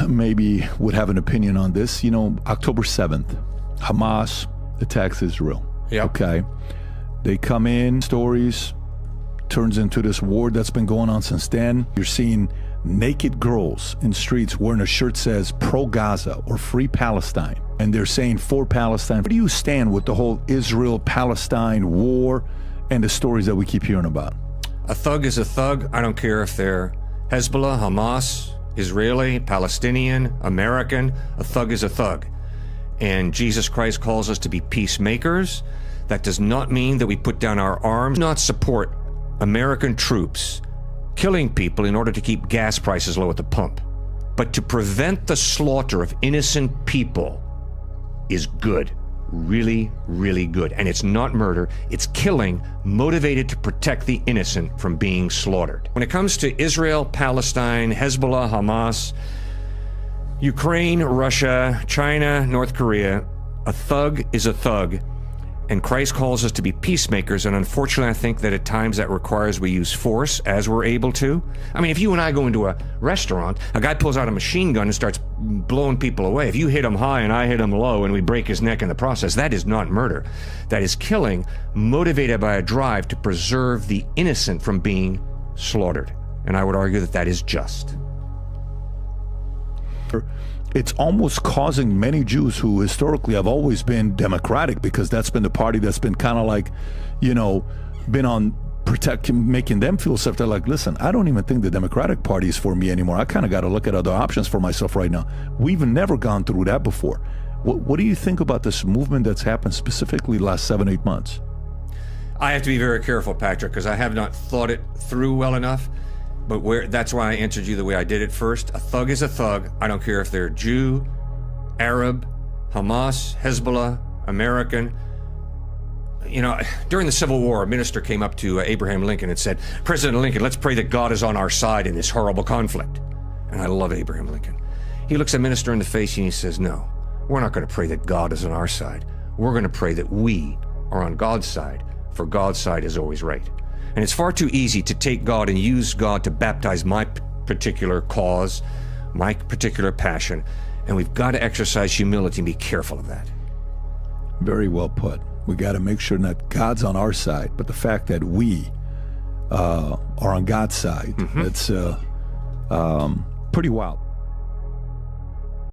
maybe would have an opinion on this. You know, October 7th, Hamas attacks Israel. Yep. Okay. They come in, stories, turns into this war that's been going on since then. You're seeing naked girls in streets wearing a shirt says pro-Gaza or free Palestine. And they're saying for Palestine. Where do you stand with the whole Israel-Palestine war and the stories that we keep hearing about? A thug is a thug. I don't care if they're Hezbollah, Hamas, Israeli, Palestinian, American. A thug is a thug. And Jesus Christ calls us to be peacemakers. That does not mean that we put down our arms, not support American troops killing people in order to keep gas prices low at the pump. But to prevent the slaughter of innocent people is good. Really, really good. And it's not murder, it's killing motivated to protect the innocent from being slaughtered. When it comes to Israel, Palestine, Hezbollah, Hamas, Ukraine, Russia, China, North Korea, a thug is a thug. And Christ calls us to be peacemakers, and unfortunately I think that at times that requires we use force as we're able to. I mean, if you and I go into a restaurant, a guy pulls out a machine gun and starts blowing people away. If you hit him high and I hit him low and we break his neck in the process, that is not murder. That is killing, motivated by a drive to preserve the innocent from being slaughtered. And I would argue that that is just. It's almost causing many Jews who historically have always been Democratic, because that's been the party that's been kind of like, you know, been on protecting, making them feel safe. They're like, listen, I don't even think the Democratic Party is for me anymore. I kind of got to look at other options for myself right now. We've never gone through that before. What do you think about this movement that's happened specifically the last 7-8 months? I have to be very careful, Patrick, because I have not thought it through well enough. But that's why I answered you the way I did at first. A thug is a thug. I don't care if they're Jew, Arab, Hamas, Hezbollah, American. You know, during the Civil War, a minister came up to Abraham Lincoln and said, President Lincoln, let's pray that God is on our side in this horrible conflict. And I love Abraham Lincoln. He looks the minister in the face and he says, no, we're not going to pray that God is on our side. We're going to pray that we are on God's side, for God's side is always right. And it's far too easy to take God and use God to baptize my particular cause, my particular passion. And we've got to exercise humility and be careful of that. Very well put. We got to make sure that God's on our side, but the fact that we are on God's side, that's pretty wild.